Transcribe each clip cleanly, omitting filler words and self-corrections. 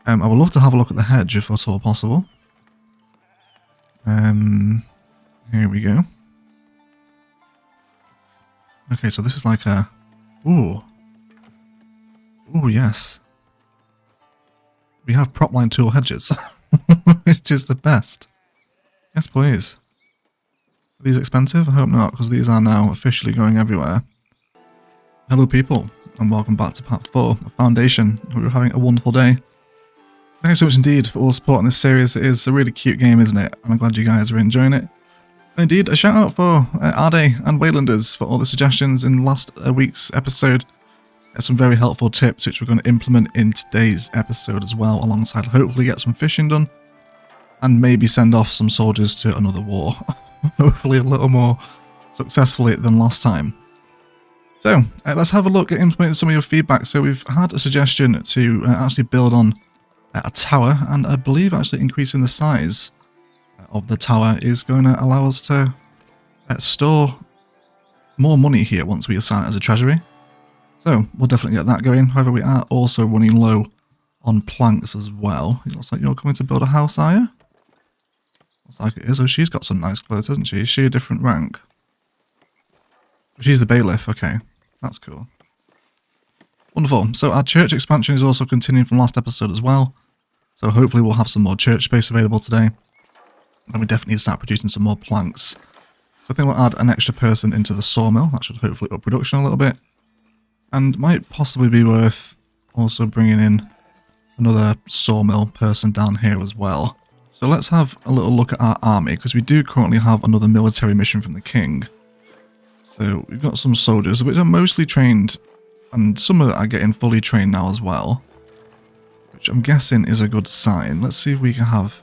I would love to have a look at the hedge if at all possible. Here we go. Okay, so this is like a... Ooh. Ooh, yes. We have prop line tool hedges, which is the best. Yes, please. Are these expensive? I hope not, because these are now officially going everywhere. Hello, people, and welcome back to part 4 of Foundation. We're having a wonderful day. Thanks so much indeed for all the support in this series. It is a really cute game, isn't it? And I'm glad you guys are enjoying it. And indeed, a shout out for Ade and Waylanders for all the suggestions in last week's episode. Some very helpful tips which we're going to implement in today's episode as well, alongside hopefully get some fishing done and maybe send off some soldiers to another war. Hopefully a little more successfully than last time. So let's have a look at implementing some of your feedback. So we've had a suggestion to actually build on a tower, and I believe actually increasing the size of the tower is going to allow us to store more money here once we assign it as a treasury. So we'll definitely get that going. However, we are also running low on planks as well. It looks like you're coming to build a house, are you? Looks like it is. Oh, she's got some nice clothes, hasn't she? Is she a different rank? She's the bailiff. Okay, that's cool. Wonderful. So our church expansion is also continuing from last episode as well. So hopefully we'll have some more church space available today. And we definitely need to start producing some more planks. So I think we'll add an extra person into the sawmill. That should hopefully up production a little bit. And might possibly be worth also bringing in another sawmill person down here as well. So let's have a little look at our army, because we do currently have another military mission from the king. So we've got some soldiers, which are mostly trained, and some of them are getting fully trained now as well, which I'm guessing is a good sign. Let's see if we can have...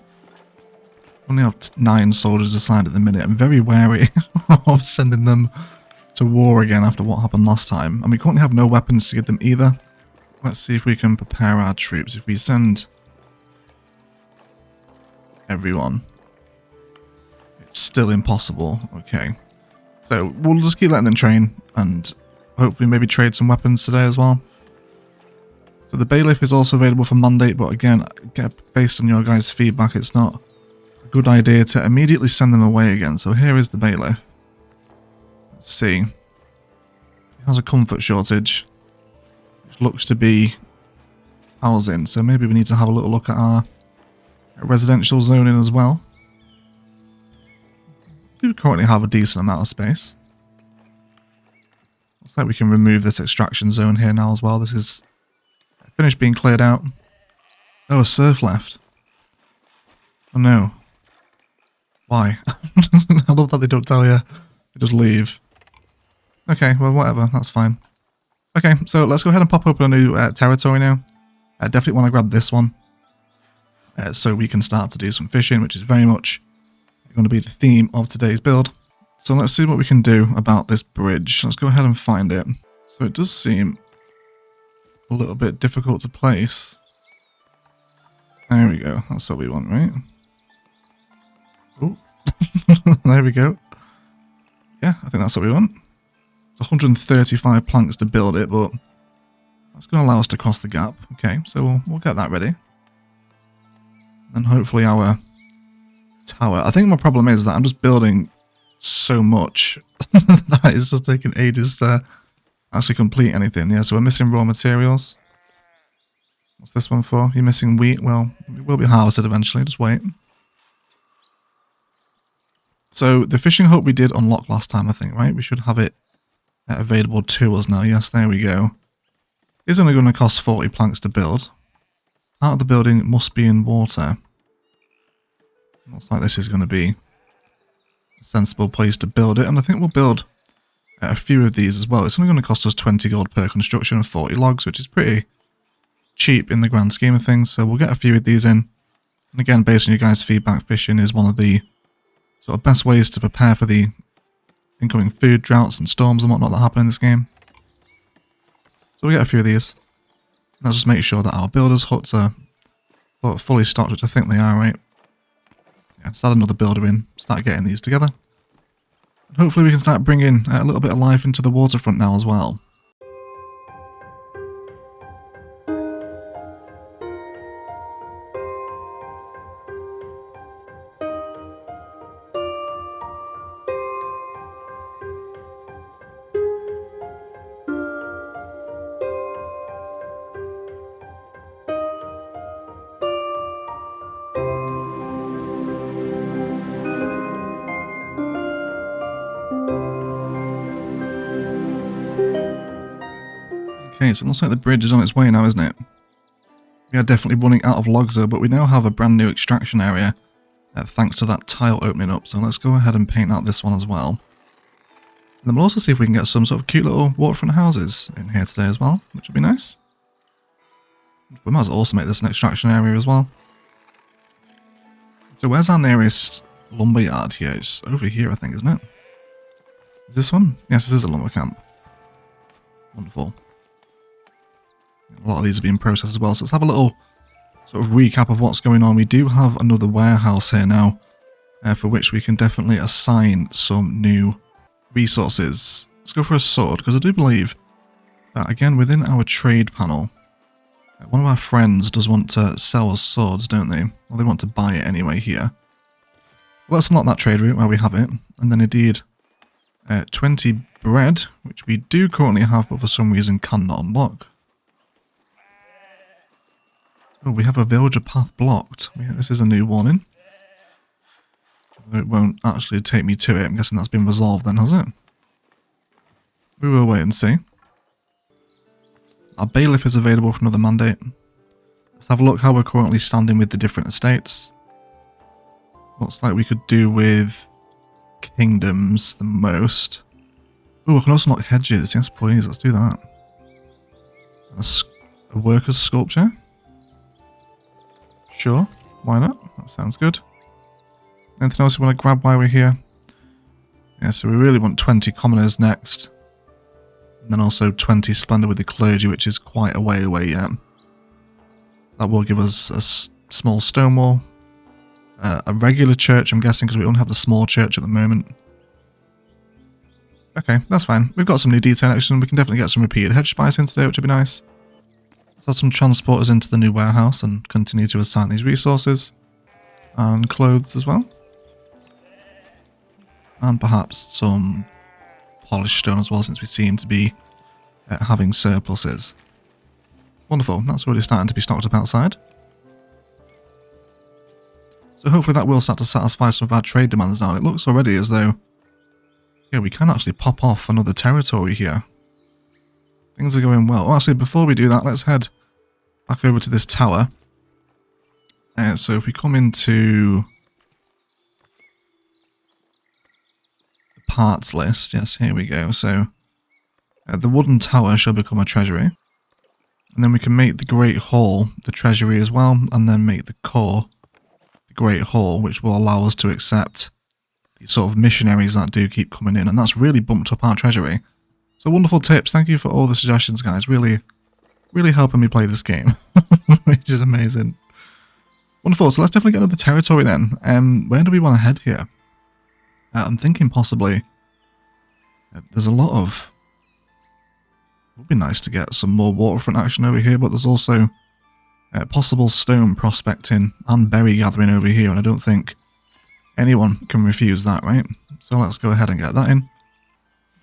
We only have 9 soldiers assigned at the minute. I'm very wary of sending them to war again after what happened last time. And we currently have no weapons to give them either. Let's see if we can prepare our troops. If we send everyone, it's still impossible. Okay. So we'll just keep letting them train and hopefully maybe trade some weapons today as well. So the bailiff is also available for mandate, but again, based on your guys' feedback, it's not a good idea to immediately send them away again. So here is the bailiff. Let's see. He has a comfort shortage, which looks to be housing. So maybe we need to have a little look at our residential zoning as well. We do currently have a decent amount of space. Looks like we can remove this extraction zone here now as well. This is finished being cleared out. Oh, a serf left. Oh no. Why? I love that they don't tell you. They just leave. Okay, well, whatever. That's fine. Okay, so let's go ahead and pop open a new territory now. I definitely want to grab this one. So we can start to do some fishing, which is very much going to be the theme of today's build. So let's see what we can do about this bridge. Let's go ahead and find it. So it does seem a little bit difficult to place. There we go. That's what we want, right? Oh, there we go. Yeah, I think that's what we want. It's 135 planks to build it, but that's going to allow us to cross the gap. Okay, so we'll get that ready. And hopefully our tower. I think my problem is that I'm just building so much that it's just taking ages to actually complete anything. Yeah, so we're missing raw materials. What's this one for? You're missing wheat? Well, it will be harvested eventually. Just wait. So the fishing hut we did unlock last time, I think, right? We should have it available to us now. Yes, there we go. It's only going to cost 40 planks to build. Part of the building must be in water. Looks like this is going to be a sensible place to build it. And I think we'll build a few of these as well. It's only going to cost us 20 gold per construction and 40 logs, which is pretty cheap in the grand scheme of things. So we'll get a few of these in. And again, based on your guys' feedback, fishing is one of the sort of best ways to prepare for the incoming food droughts and storms and whatnot that happen in this game. So we'll get a few of these. Let's just make sure that our builders' huts are fully stocked, which I think they are, right? Yeah, start another builder in, start getting these together. And hopefully we can start bringing a little bit of life into the waterfront now as well. Okay, so it looks like the bridge is on its way now, isn't it? We are definitely running out of logs though, but we now have a brand new extraction area thanks to that tile opening up. So let's go ahead and paint out this one as well. And then we'll also see if we can get some sort of cute little waterfront houses in here today as well, which would be nice. We might as well also make this an extraction area as well. So where's our nearest lumber yard here? It's over here, I think, isn't it? Is this one? Yes, this is a lumber camp. Wonderful. A lot of these are being processed as well, so let's have a little sort of recap of what's going on. We do have another warehouse here now, for which we can definitely assign some new resources. Let's go for a sword, because I do believe that, again, within our trade panel, one of our friends does want to sell us swords, don't they? Well, they want to buy it anyway here. Well, let's unlock that trade route where we have it, and then indeed 20 bread, which we do currently have, but for some reason cannot unlock. Oh, we have a villager path blocked. This is a new warning. It won't actually take me to it. I'm guessing that's been resolved then, has it? We will wait and see. Our bailiff is available for another mandate. Let's have a look how we're currently standing with the different estates. Looks like we could do with kingdoms the most. Oh, I can also knock hedges. Yes, please. Let's do that. A worker's sculpture. Sure, why not? That sounds good. Anything else you want to grab while we're here? Yeah, so we really want 20 commoners next. And then also 20 splendor with the clergy, which is quite a way away yet. That will give us a small stone wall. A regular church, I'm guessing, because we don't have the small church at the moment. Okay, that's fine. We've got some new detail action. We can definitely get some repeated hedge spice in today, which would be nice. Let's add some transporters into the new warehouse and continue to assign these resources. And clothes as well. And perhaps some polished stone as well, since we seem to be having surpluses. Wonderful, that's already starting to be stocked up outside. So hopefully that will start to satisfy some of our trade demands now. It looks already as though, yeah, we can actually pop off another territory here. Things are going well. Oh, actually, before we do that, let's head back over to this tower. So if we come into the parts list, yes, here we go. So the wooden tower shall become a treasury. And then we can make the Great Hall the treasury as well, and then make the core the Great Hall, which will allow us to accept the sort of missionaries that do keep coming in. And that's really bumped up our treasury. So wonderful tips. Thank you for all the suggestions, guys. Really, really helping me play this game, which is amazing. Wonderful. So let's definitely get another territory then. Where do we want to head here? I'm thinking possibly there's a lot of... It would be nice to get some more waterfront action over here, but there's also possible stone prospecting and berry gathering over here, and I don't think anyone can refuse that, right? So let's go ahead and get that in.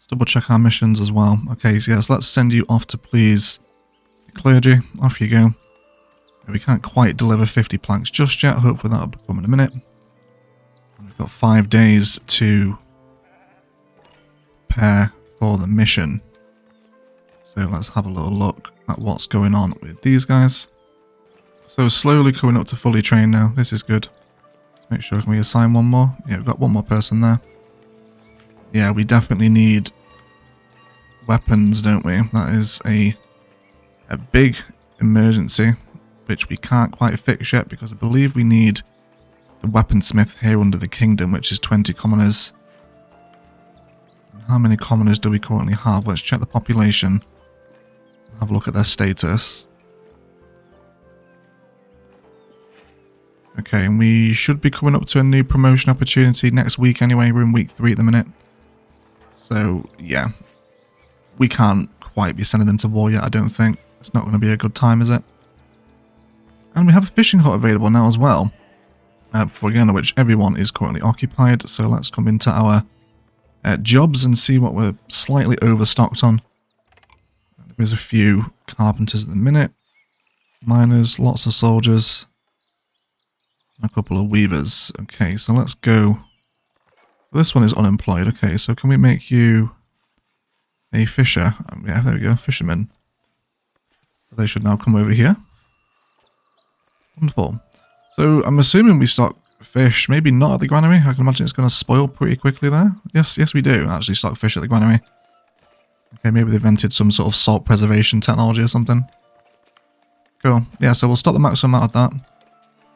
Double check our missions as well. Okay, so yes, let's send you off to please the clergy. Off you go. We can't quite deliver 50 planks just yet. Hopefully that'll come in a minute. And we've got 5 days to prepare for the mission. So let's have a little look at what's going on with these guys. So slowly coming up to fully trained now. This is good. Let's make sure, can we assign one more? Yeah, we've got one more person there. Yeah, we definitely need weapons, don't we? That is a big emergency, which we can't quite fix yet, because I believe we need the weaponsmith here under the kingdom, which is 20 commoners. How many commoners do we currently have? Let's check the population. Have a look at their status. Okay, and we should be coming up to a new promotion opportunity next week anyway. We're in week 3 at the minute. So, yeah. We can't quite be sending them to war yet, I don't think. It's not going to be a good time, is it? And we have a fishing hut available now as well. For again, which everyone is currently occupied. So let's come into our jobs and see what we're slightly overstocked on. There's a few carpenters at the minute. Miners, lots of soldiers. A couple of weavers. Okay, so let's go. This one is unemployed. Okay, so can we make you a fisher? Yeah, there we go, fisherman. So they should now come over here. Wonderful. So I'm assuming we stock fish, maybe not at the granary. I can imagine it's going to spoil pretty quickly there. Yes, we do actually stock fish at the granary. Okay, maybe they've invented some sort of salt preservation technology or something. Cool. Yeah, so we'll stock the maximum amount of that.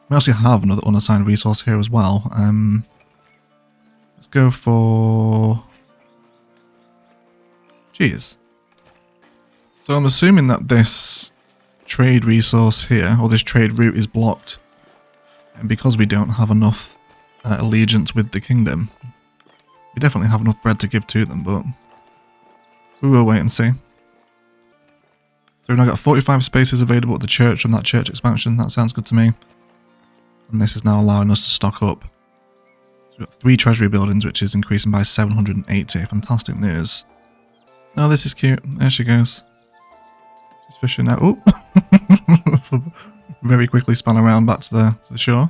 We actually have another unassigned resource here as well. Let's go for cheese. So I'm assuming that this trade resource here, or this trade route, is blocked. And because we don't have enough allegiance with the kingdom, we definitely have enough bread to give to them, but we will wait and see. So we've now got 45 spaces available at the church from that church expansion. That sounds good to me. And this is now allowing us to stock up. So we've got 3 treasury buildings, which is increasing by 780. Fantastic news. Oh, this is cute. There she goes. She's fishing now. Oh! Very quickly span around back to the shore.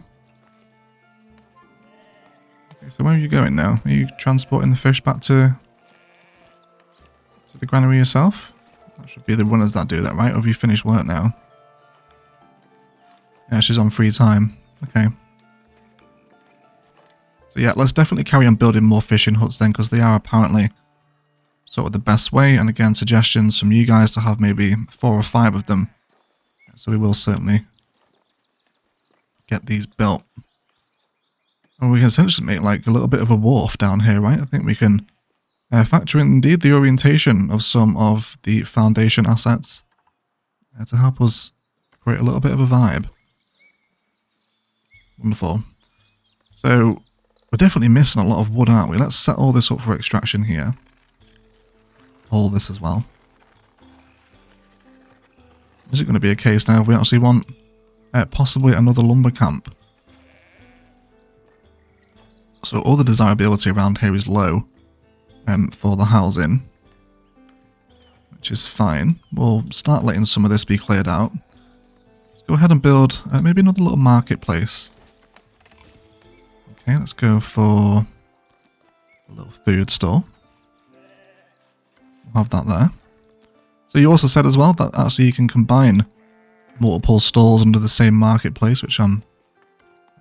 Okay, so where are you going now? Are you transporting the fish back to the granary yourself? That should be the runners that do that, right? Or have you finished work now? Yeah, she's on free time. Okay. So yeah, let's definitely carry on building more fishing huts then, because they are apparently sort of the best way. And again, suggestions from you guys to have maybe 4 or 5 of them. So we will certainly get these built. And we can essentially make like a little bit of a wharf down here, right? I think we can factor in indeed the orientation of some of the foundation assets to help us create a little bit of a vibe. Wonderful. So we're definitely missing a lot of wood, aren't we? Let's set all this up for extraction here. All this as well. Is it going to be a case now if we actually want possibly another lumber camp? So all the desirability around here is low for the housing, which is fine. We'll start letting some of this be cleared out. Let's go ahead and build maybe another little marketplace. Okay, let's go for a little food store. We'll have that there. So you also said as well that actually you can combine multiple stalls under the same marketplace, which I'm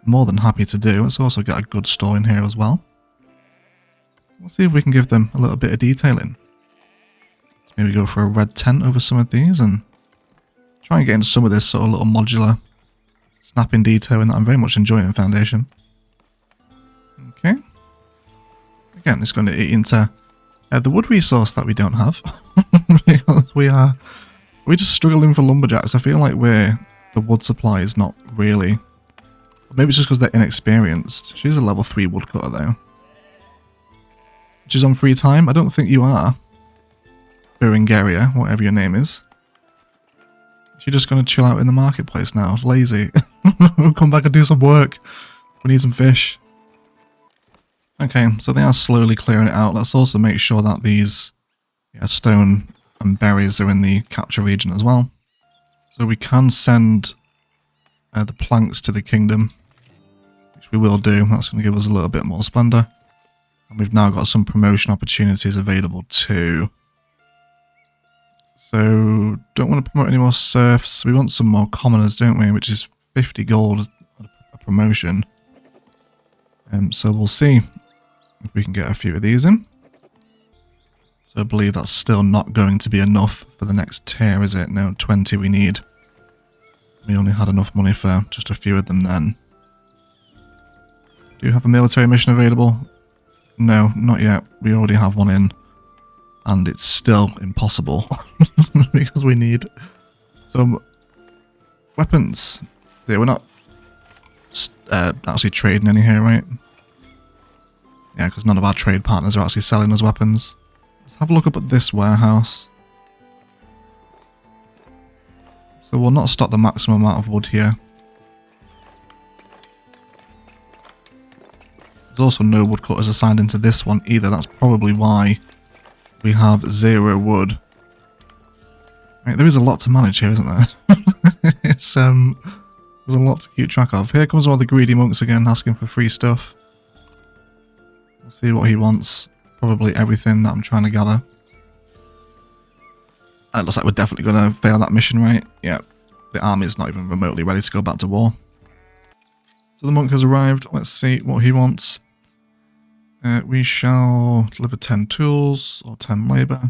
more than happy to do. Let's also get a good store in here as well. We'll see if we can give them a little bit of detailing. Let's maybe go for a red tent over some of these and try and get into some of this sort of little modular snapping detailing that I'm very much enjoying in Foundation. Okay. Again, it's going to eat into the wood resource that we don't have. Because we're just struggling for lumberjacks. I feel like the wood supply is not really... Maybe it's just because they're inexperienced. She's a level 3 woodcutter though. She's on free time. I don't think you are. Berengaria, whatever your name is. She's just going to chill out in the marketplace now. Lazy. We'll come back and do some work. We need some fish. Okay, so they are slowly clearing it out. Let's also make sure that these stone and berries are in the capture region as well. So we can send the planks to the kingdom, which we will do. That's going to give us a little bit more splendor. And we've now got some promotion opportunities available too. So, don't want to promote any more serfs. We want some more commoners, don't we? Which is 50 gold a promotion. So we'll see if we can get a few of these in. So I believe that's still not going to be enough for the next tier, is it? No, 20 we need. We only had enough money for just a few of them then. Do you have a military mission available? No, not yet. We already have one in. And it's still impossible. Because we need some weapons. Yeah, we're not actually trading any here, right? Yeah, because none of our trade partners are actually selling us weapons. Let's have a look up at this warehouse. So we'll not stock the maximum amount of wood here. There's also no woodcutters assigned into this one either. That's probably why we have 0 wood. Right, there is a lot to manage here, isn't there? There's a lot to keep track of. Here comes all the greedy monks again, asking for free stuff. We'll see what he wants. Probably everything that I'm trying to gather. It looks like we're definitely going to fail that mission, right? Yeah, the army is not even remotely ready to go back to war. So the monk has arrived. Let's see what he wants. We shall deliver 10 tools or 10 labour.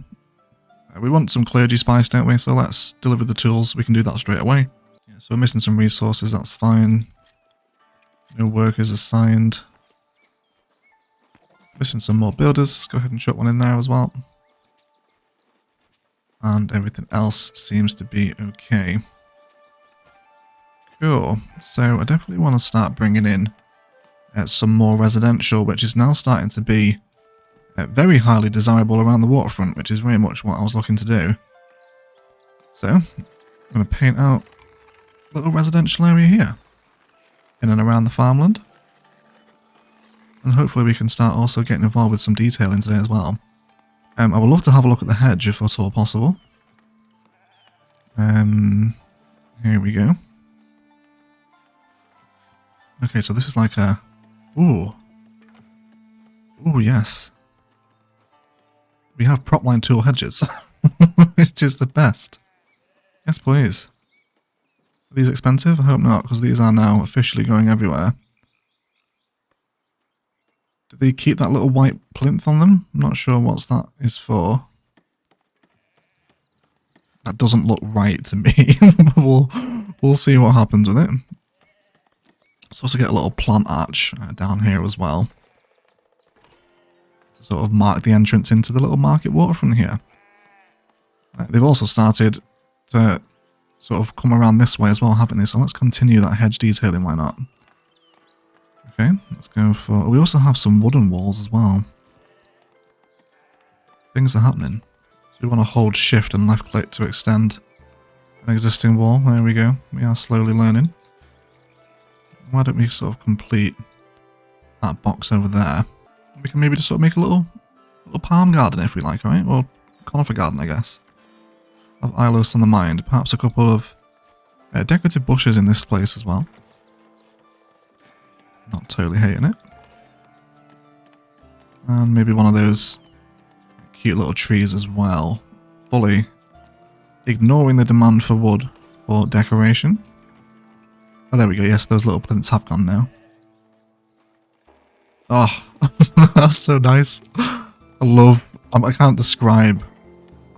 We want some clergy spice, don't we? So let's deliver the tools. We can do that straight away. Yeah, so we're missing some resources. That's fine. No workers assigned. Missing some more builders. Let's go ahead and chuck one in there as well. And everything else seems to be okay. Cool. So I definitely want to start bringing in some more residential, which is now starting to be very highly desirable around the waterfront, which is very much what I was looking to do. So I'm going to paint out a little residential area here, in and around the farmland. And hopefully we can start also getting involved with some detailing today as well. I would love to have a look at the hedge if at all possible. Here we go. Okay, so this is like a... Ooh, yes. We have prop line tool hedges, which is the best. Yes, please. Are these expensive? I hope not, because these are now officially going everywhere. Do they keep that little white plinth on them? I'm not sure what that is for. That doesn't look right to me. We'll see what happens with it. Supposed to get a little plant arch down here as well, to sort of mark the entrance into the little market waterfront here. They've also started to sort of come around this way as well, haven't they? So let's continue that hedge detailing, why not? Okay, let's go for... We also have some wooden walls as well. Things are happening. So we want to hold shift and left click to extend an existing wall. There we go. We are slowly learning. Why don't we sort of complete that box over there? We can maybe just sort of make a little palm garden if we like, right? Or conifer garden, I guess. Of Ilos on the mind. Perhaps a couple of decorative bushes in this place as well. Not totally hating it. And maybe one of those cute little trees as well. Fully ignoring the demand for wood for decoration. Oh, there we go. Yes, those little plinths have gone now. Oh, that's so nice. I can't describe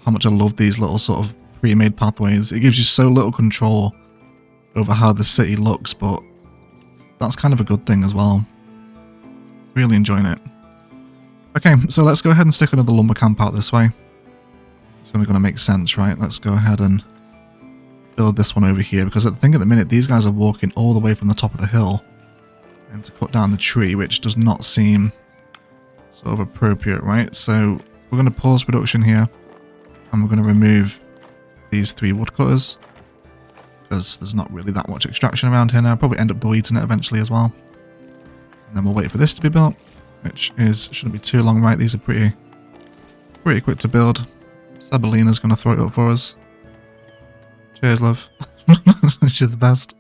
how much I love these little sort of pre-made pathways. It gives you so little control over how the city looks, but that's kind of a good thing as well. Really enjoying it. Okay, so let's go ahead and stick another lumber camp out this way. It's only going to make sense, right? Let's go ahead and build this one over here, because I think at the minute these guys are walking all the way from the top of the hill and to cut down the tree, which does not seem sort of appropriate, right? So we're going to pause production here, and we're going to remove these 3 woodcutters, because there's not really that much extraction around here now. I'll probably end up deleting it eventually as well. And then we'll wait for this to be built, which shouldn't be too long, right? These are pretty quick to build. Sabelina's going to throw it up for us. Cheers, love. She's the best.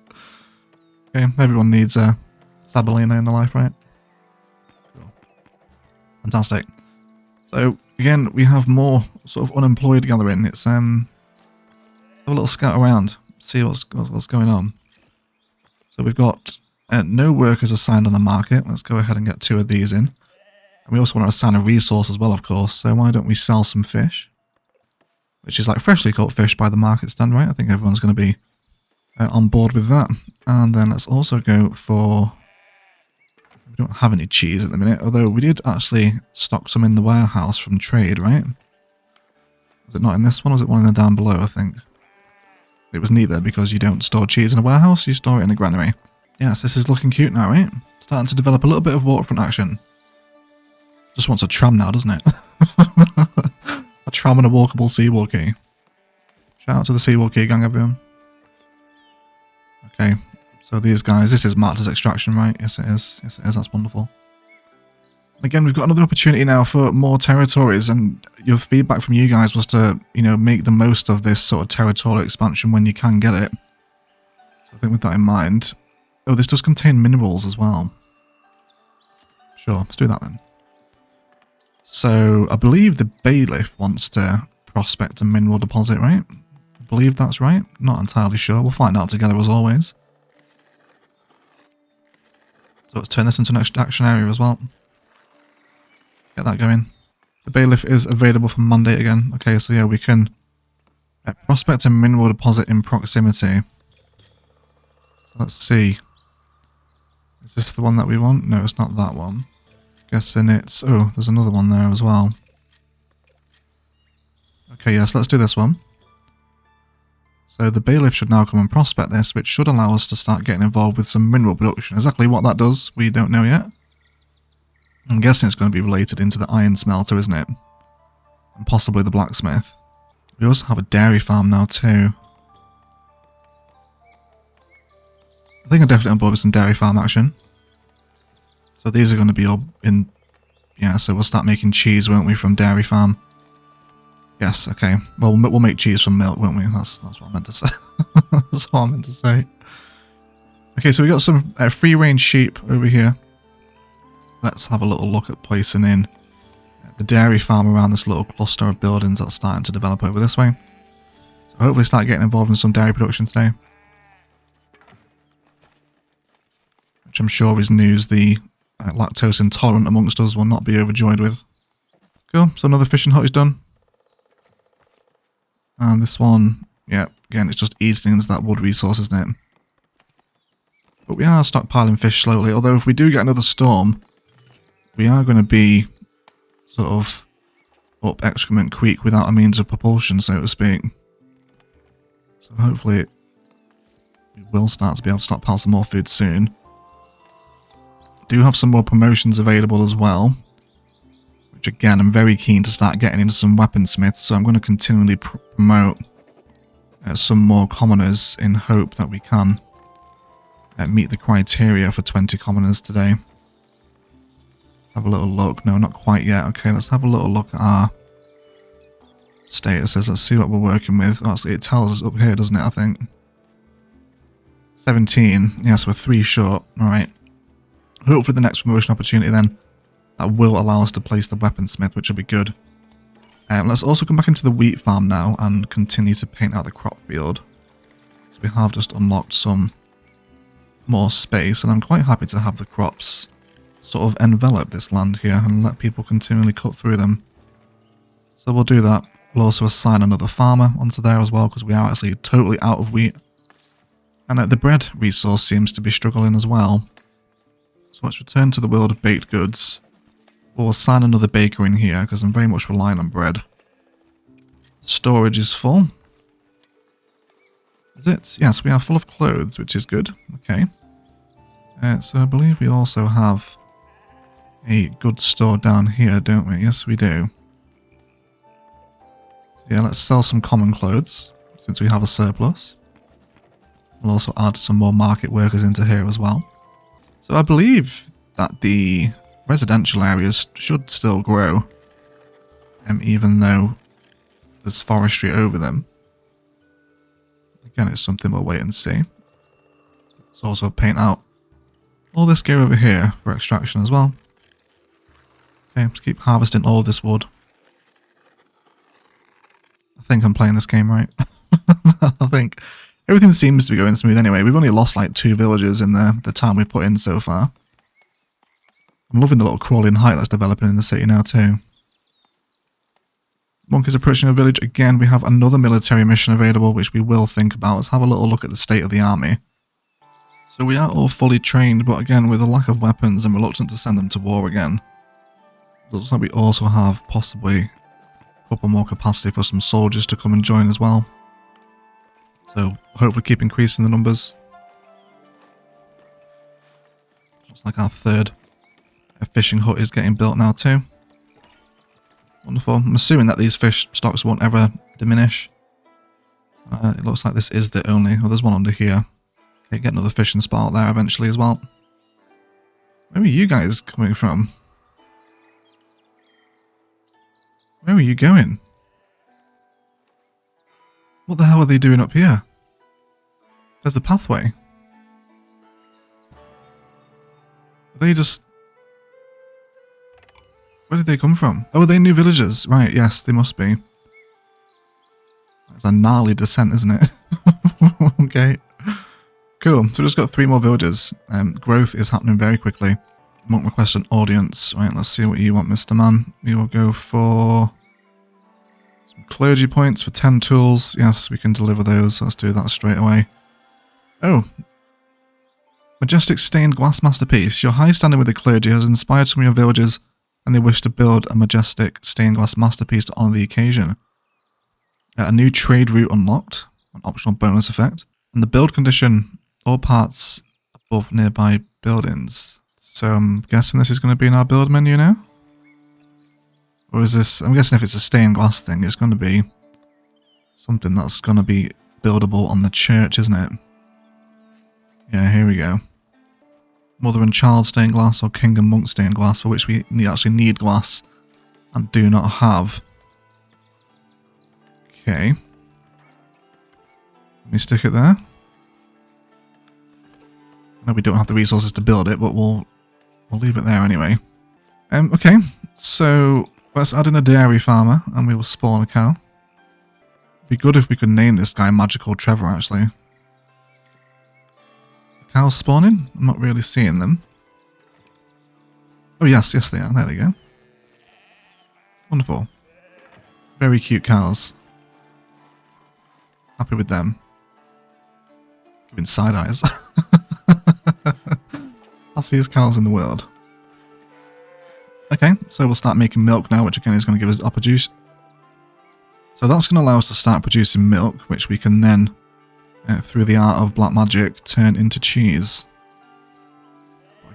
Okay, everyone needs a Sabelina in their life, right? Cool. Fantastic. So, again, we have more sort of unemployed gathering. It's, have a little scout around, see what's going on. So we've got no workers assigned on the market. Let's go ahead and get 2 of these in. And we also want to assign a resource as well, of course. So why don't we sell some fish? Which is like freshly caught fish by the market stand, right? I think everyone's going to be on board with that. And then let's also go for... We don't have any cheese at the minute, although we did actually stock some in the warehouse from trade, right? Was it not in this one, or was it one in the down below, I think? It was neither, because you don't store cheese in a warehouse, you store it in a granary. Yes, this is looking cute now, right? Starting to develop a little bit of waterfront action. Just wants a tram now, doesn't it? A tram and a walkable seawall key. Shout out to the seawall key gang, everyone. Okay, so these guys, this is marked as extraction, right? Yes, it is. Yes, it is. That's wonderful. Again, we've got another opportunity now for more territories, and your feedback from you guys was to, you know, make the most of this sort of territorial expansion when you can get it. So I think with that in mind... Oh, this does contain minerals as well. Sure, let's do that then. So, I believe the bailiff wants to prospect and mineral deposit, right? I believe that's right. Not entirely sure. We'll find out together as always. So let's turn this into an action area as well. Get that going. The bailiff is available for mandate again. Okay, so yeah, we can prospect and mineral deposit in proximity. So let's see. Is this the one that we want? No, it's not that one. Guessing it's... Oh, there's another one there as well. Okay, yes, let's do this one. So the bailiff should now come and prospect this, which should allow us to start getting involved with some mineral production. Exactly what that does, we don't know yet. I'm guessing it's going to be related into the iron smelter, isn't it? And possibly the blacksmith. We also have a dairy farm now too. I think I'm definitely on board with some dairy farm action. So these are going to be all in... Yeah, so we'll start making cheese, won't we, from dairy farm. Yes, okay. Well, we'll make cheese from milk, won't we? That's what I meant to say. That's what I meant to say. Okay, so we got some free-range sheep over here. Let's have a little look at placing in the dairy farm around this little cluster of buildings that's starting to develop over this way. So hopefully start getting involved in some dairy production today. Which I'm sure is news the lactose intolerant amongst us will not be overjoyed with. Cool, so another fishing hut is done. And this one, yeah, again, it's just easing into that wood resource, isn't it? But we are stockpiling fish slowly, although if we do get another storm, we are going to be sort of up Excrement Creek without a means of propulsion, so to speak. So hopefully we will start to be able to stockpile some more food soon. Do have some more promotions available as well. Which again, I'm very keen to start getting into some weaponsmiths, so I'm going to continually promote some more commoners in hope that we can meet the criteria for 20 commoners today. Have a little look. No, not quite yet. Okay, let's have a little look at our statuses. Let's see what we're working with. Oh, it tells us up here, doesn't it, I think? 17. Yes, we're 3 short. Alright. Hopefully the next promotion opportunity then, that will allow us to place the weaponsmith, which will be good. Let's also come back into the wheat farm now and continue to paint out the crop field. So we have just unlocked some more space, and I'm quite happy to have the crops sort of envelop this land here and let people continually cut through them. So we'll do that. We'll also assign another farmer onto there as well, because we are actually totally out of wheat. And the bread resource seems to be struggling as well. So let's return to the world of baked goods. We'll assign another baker in here, because I'm very much relying on bread. Storage is full. Is it? Yes, we are full of clothes, which is good. Okay. So I believe we also have a goods store down here, don't we? Yes, we do. So yeah, let's sell some common clothes, since we have a surplus. We'll also add some more market workers into here as well. So I believe that the residential areas should still grow, even though there's forestry over them. Again, it's something we'll wait and see. Let's also paint out all this gear over here for extraction as well. Okay, let's keep harvesting all of this wood. I think I'm playing this game right. I think everything seems to be going smooth anyway. We've only lost like 2 villagers in the time we've put in so far. I'm loving the little crawling height that's developing in the city now too. Monk is approaching a village. Again, we have another military mission available, which we will think about. Let's have a little look at the state of the army. So we are all fully trained, but again, with a lack of weapons and reluctant to send them to war again. Looks like we also have possibly a couple more capacity for some soldiers to come and join as well. So hopefully keep increasing the numbers. Looks like our third fishing hut is getting built now too. Wonderful. I'm assuming that these fish stocks won't ever diminish. It looks like this is the only... Oh, there's one under here. Okay, get another fishing spot there eventually as well. Where are you guys coming from? Where are you going? What the hell are they doing up here? There's a pathway. Are they just... Where did they come from? Oh, are they new villagers? Right, yes, they must be. It's a gnarly descent, isn't it? Okay. Cool. So we've just got 3 more villagers. Growth is happening very quickly. Monk request an audience. Right, let's see what you want, Mr. Man. We will go for some clergy points for 10 tools. Yes, we can deliver those. Let's do that straight away. Oh. Majestic stained glass masterpiece. Your high standing with the clergy has inspired some of your villagers, and they wish to build a majestic stained glass masterpiece to honour the occasion. A new trade route unlocked. An optional bonus effect. And the build condition, all parts above nearby buildings. So I'm guessing this is going to be in our build menu now? Or is this... I'm guessing if it's a stained glass thing, it's going to be something that's going to be buildable on the church, isn't it? Yeah, here we go. Mother and child stained glass or king and monk stained glass, for which we actually need glass and do not have. Okay. Let me stick it there. I know we don't have the resources to build it, but we'll leave it there anyway. Okay, so let's add in a dairy farmer and we will spawn a cow. It'd be good if we could name this guy Magical Trevor, actually. Cows spawning? I'm not really seeing them. Oh yes, yes they are. There they go. Wonderful. Very cute cows. Happy with them. Giving side eyes. Sassiest cows in the world. Okay, so we'll start making milk now, which again is going to give us upper juice. So that's going to allow us to start producing milk, which we can then, through the art of black magic, turn into cheese.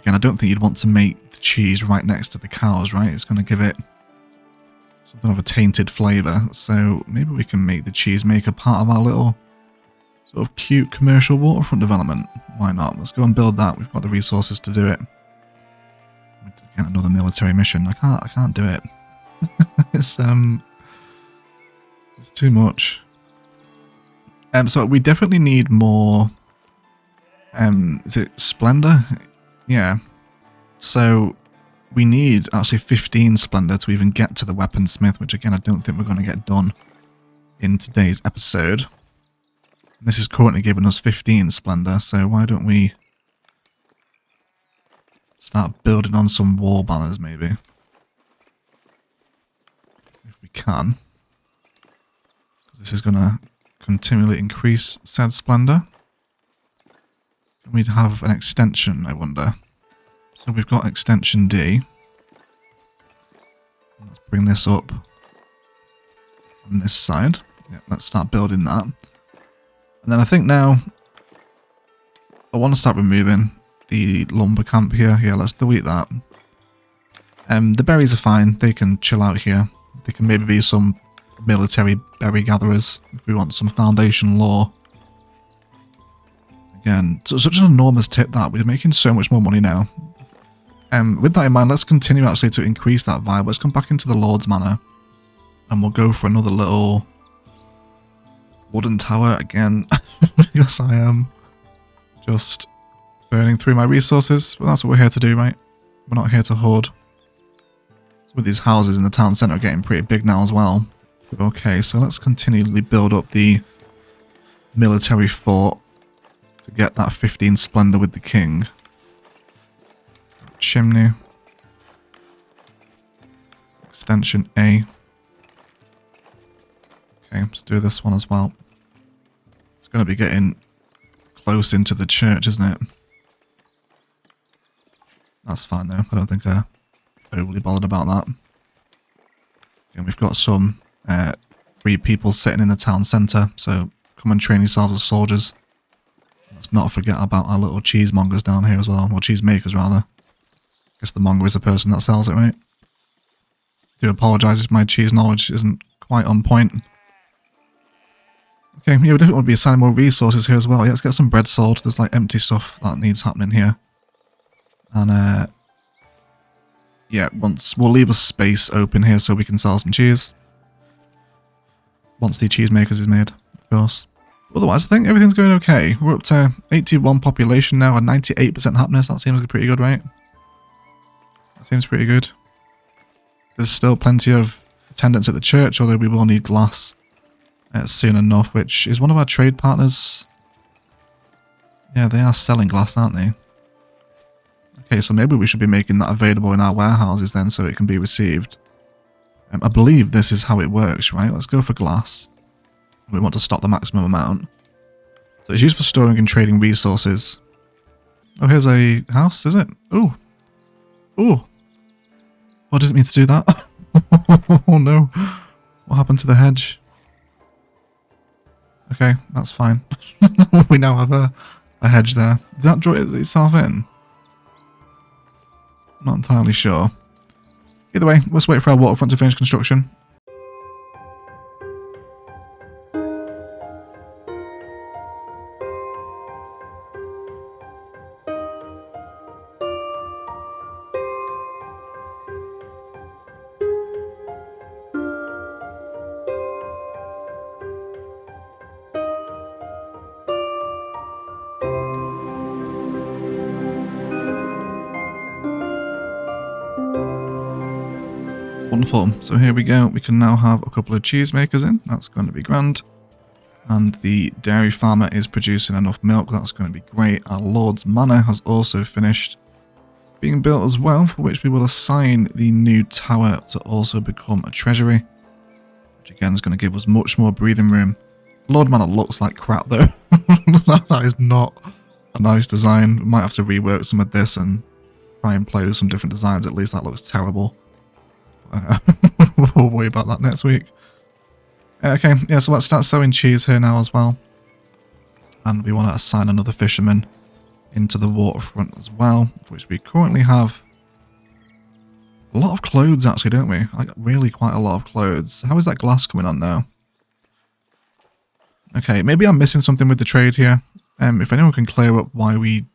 Again, I don't think you'd want to make the cheese right next to the cows, right? It's going to give it something of a tainted flavour. So maybe we can make the cheesemaker part of our little sort of cute commercial waterfront development. Why not? Let's go and build that. We've got the resources to do it. Again, another military mission. I can't do it. It's too much. So we definitely need more. Is it Splendor? Yeah. So we need actually 15 Splendor to even get to the weaponsmith, which again I don't think we're going to get done in today's episode. This is currently giving us 15 Splendor, so why don't we start building on some war banners maybe? If we can. This is going to continually increase said Splendor. We'd have an extension, I wonder. So we've got extension D. Let's bring this up on this side. Yeah, let's start building that. And then I think now I want to start removing the lumber camp here. Yeah, let's delete that. The berries are fine. They can chill out here. They can maybe be some military berry gatherers if we want some foundation lore. Again, such an enormous tip that we're making so much more money now. With that in mind, let's continue actually to increase that vibe. Let's come back into the Lord's Manor and we'll go for another little wooden tower again. Yes, I am just burning through my resources, but that's what we're here to do, right? We're not here to hoard. With these houses in the town centre getting pretty big now as well. Okay, so let's continually build up the military fort to get that 15 Splendor with the king. Chimney. Extension A. Okay, let's do this one as well. It's going to be getting close into the church, isn't it? That's fine though. I don't think I'm overly bothered about that. And we've got some 3 people sitting in the town centre, so come and train yourselves as soldiers. Let's not forget about our little cheesemongers down here as well, or cheesemakers rather. I guess the monger is the person that sells it, right? I do apologise if my cheese knowledge isn't quite on point. Okay, yeah, we definitely want to be assigning more resources here as well. Yeah, let's get some bread sold. There's like empty stuff that needs happening here. And yeah, we'll leave a space open here so we can sell some cheese. Once the cheesemakers is made, of course. Otherwise, I think everything's going okay. We're up to 81 population now and 98% happiness. That seems pretty good, right? That seems pretty good. There's still plenty of attendance at the church, although we will need glass soon enough, which is one of our trade partners. Yeah, they are selling glass, aren't they? Okay, so maybe we should be making that available in our warehouses then so it can be received. I believe this is how it works, right? Let's go for glass. We want to stock the maximum amount. So it's used for storing and trading resources. Oh, here's a house, is it? Ooh. Ooh. Oh, I didn't mean to do that. Oh no. What happened to the hedge? Okay, that's fine. We now have a hedge there. Did that draw itself in? Not entirely sure. Either way, let's wait for our waterfront to finish construction. Wonderful. So here we go. We can now have a couple of cheesemakers in. That's going to be grand. And the dairy farmer is producing enough milk. That's going to be great. Our Lord's Manor has also finished being built as well, for which we will assign the new tower to also become a treasury, which again is going to give us much more breathing room. Lord Manor looks like crap though. That is not a nice design. We might have to rework some of this and try and play with some different designs. At least that looks terrible. We'll worry about that next week. Okay, yeah, so let's start sowing cheese here now as well. And we want to assign another fisherman into the waterfront as well, which we currently have a lot of clothes actually, don't we? Like really quite a lot of clothes. How is that glass coming on now? Okay, maybe I'm missing something with the trade here. If anyone can clear up why we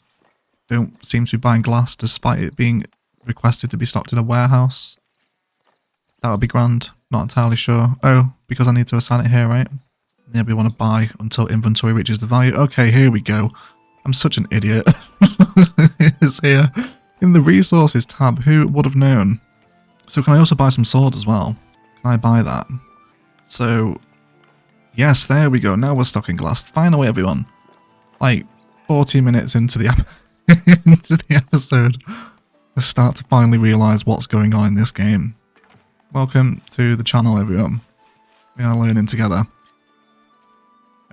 don't seem to be buying glass despite it being requested to be stocked in a warehouse, that would be grand. Not entirely sure. Oh, because I need to assign it here, right? Yeah, we want to buy until inventory reaches the value. Okay, here we go. I'm such an idiot. It's here in the resources tab. Who would have known? So can I also buy some swords as well? Can I buy that? So, yes, there we go. Now we're stocking glass. Finally, everyone. Like 40 minutes into the episode, I start to finally realise what's going on in this game. Welcome to the channel, everyone. We are learning together.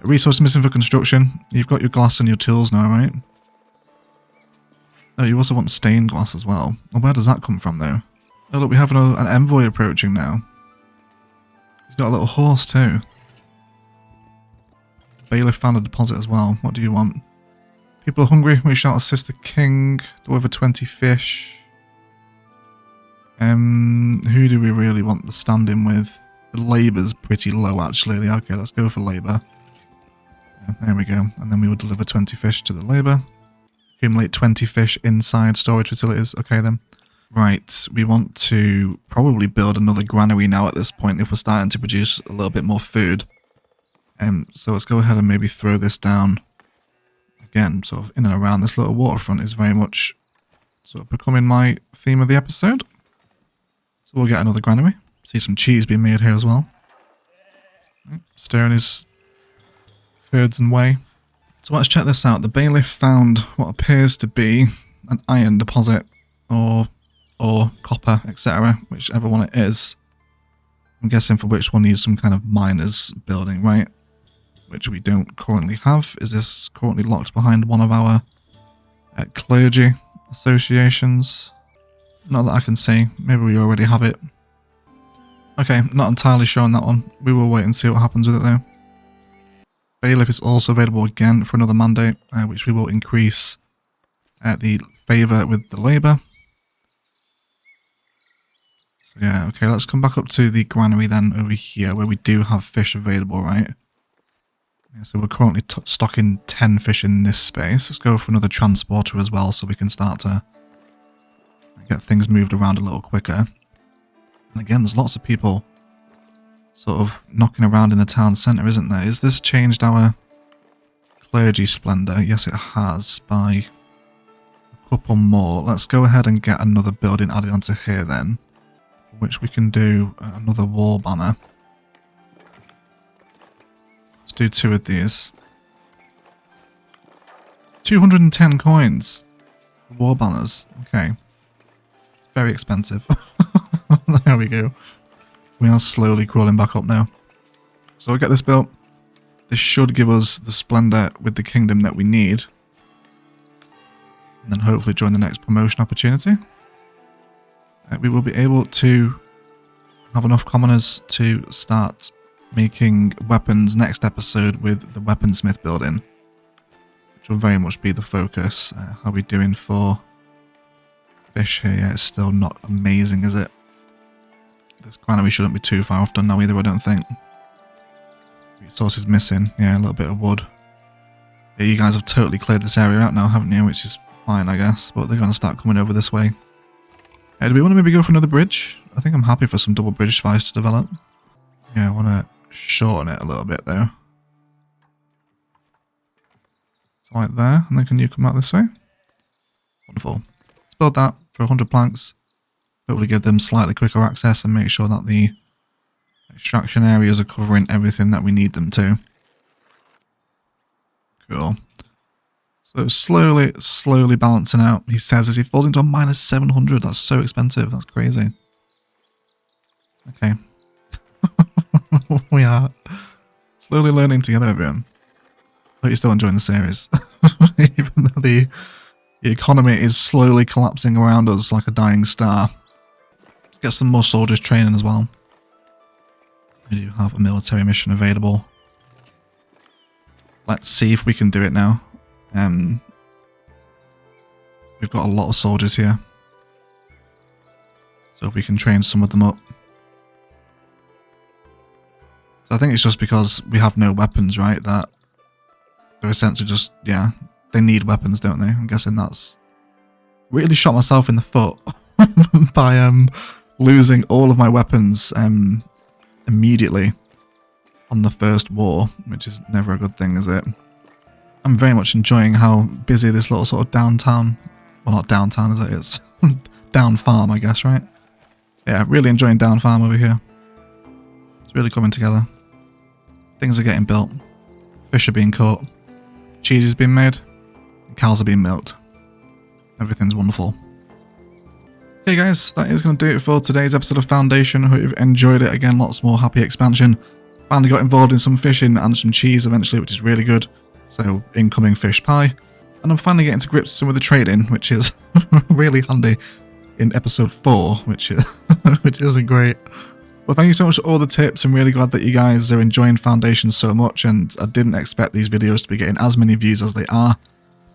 Resource missing for construction. You've got your glass and your tools now, right? Oh, you also want stained glass as well. Well, where does that come from, though? Oh, look, we have an envoy approaching now. He's got a little horse, too. Bailiff found a deposit as well. What do you want? People are hungry. We shall assist the king. Deliver 20 fish. Who do we really want the stand-in with? The labour's pretty low, actually. Okay, let's go for labour. Yeah, there we go. And then we will deliver 20 fish to the labour. Accumulate 20 fish inside storage facilities. Okay, then. Right, we want to probably build another granary now at this point if we're starting to produce a little bit more food. So let's go ahead and maybe throw this down. Again, sort of in and around this little waterfront is very much sort of becoming my theme of the episode. So we'll get another granary. See some cheese being made here as well. Stirring his curds and whey. So let's check this out. The bailiff found what appears to be an iron deposit or copper, etc. Whichever one it is. I'm guessing for which one needs some kind of miners building, right? Which we don't currently have. Is this currently locked behind one of our clergy associations? Not that I can see. Maybe we already have it. Okay, not entirely sure on that one. We will wait and see what happens with it though. Bailiff is also available again for another mandate, which we will increase the favour with the labour. So yeah, okay, let's come back up to the granary then over here where we do have fish available, right? Yeah, so we're currently stocking 10 fish in this space. Let's go for another transporter as well so we can start to get things moved around a little quicker. And again, there's lots of people sort of knocking around in the town centre, isn't there? Is this changed our clergy splendour? Yes, it has, by a couple more. Let's go ahead and get another building added onto here then, which we can do another wall banner. Let's do 2 of these. 210 coins. War banners. Okay. It's very expensive. There we go. We are slowly crawling back up now. So we'll get this built. This should give us the splendor with the kingdom that we need. And then hopefully during the next promotion opportunity, we will be able to have enough commoners to start making weapons next episode with the weaponsmith building. Which will very much be the focus. How are we doing for fish here? Yeah, it's still not amazing, is it? This granary shouldn't be too far off done now either, I don't think. Resources missing. Yeah, a little bit of wood. Yeah, you guys have totally cleared this area out now, haven't you? Which is fine, I guess. But they're going to start coming over this way. Do we want to maybe go for another bridge? I think I'm happy for some double bridge spice to develop. Yeah, I want to shorten it a little bit though. So right there, and then can you come out this way? Wonderful. Let's build that for 100 planks. Hopefully give them slightly quicker access and make sure that the extraction areas are covering everything that we need them to. Cool. So slowly balancing out. He says as he falls into a minus 700. That's so expensive. That's crazy. Okay. We are slowly learning together, everyone. But you're still enjoying the series. Even though the economy is slowly collapsing around us like a dying star. Let's get some more soldiers training as well. We do have a military mission available. Let's see if we can do it now. We've got a lot of soldiers here. So if we can train some of them up. So I think it's just because we have no weapons, right? That they're essentially just, yeah, they need weapons, don't they? I'm guessing that's... Really shot myself in the foot by losing all of my weapons immediately on the first war, which is never a good thing, is it? I'm very much enjoying how busy this little sort of downtown, well not downtown is it, it's down farm I guess, right? Yeah, really enjoying down farm over here. It's really coming together. Things are getting built, fish are being caught, cheese is being made, and cows are being milked. Everything's wonderful. Okay guys, that is going to do it for today's episode of Foundation. I hope you've enjoyed it. Again, lots more happy expansion. Finally got involved in some fishing and some cheese eventually, which is really good. So, incoming fish pie. And I'm finally getting to grips with some of the trading, which is really handy in episode 4, which isn't great. Well, thank you so much for all the tips. I'm really glad that you guys are enjoying Foundation so much, and I didn't expect these videos to be getting as many views as they are.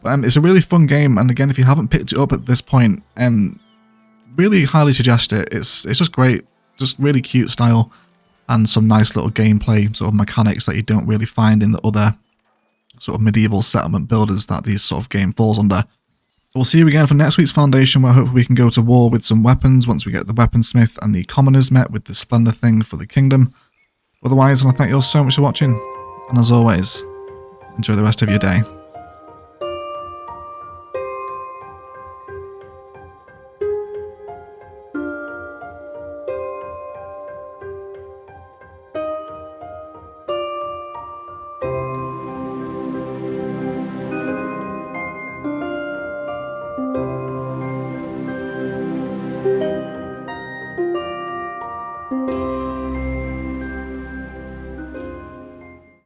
But it's a really fun game, and again, if you haven't picked it up at this point, really highly suggest it. It's just great, just really cute style, and some nice little gameplay sort of mechanics that you don't really find in the other sort of medieval settlement builders that these sort of game falls under. We'll see you again for next week's Foundation, where hopefully we can go to war with some weapons once we get the weaponsmith and the commoners met with the splendor thing for the kingdom. Otherwise, I want to thank you all so much for watching, and as always, enjoy the rest of your day.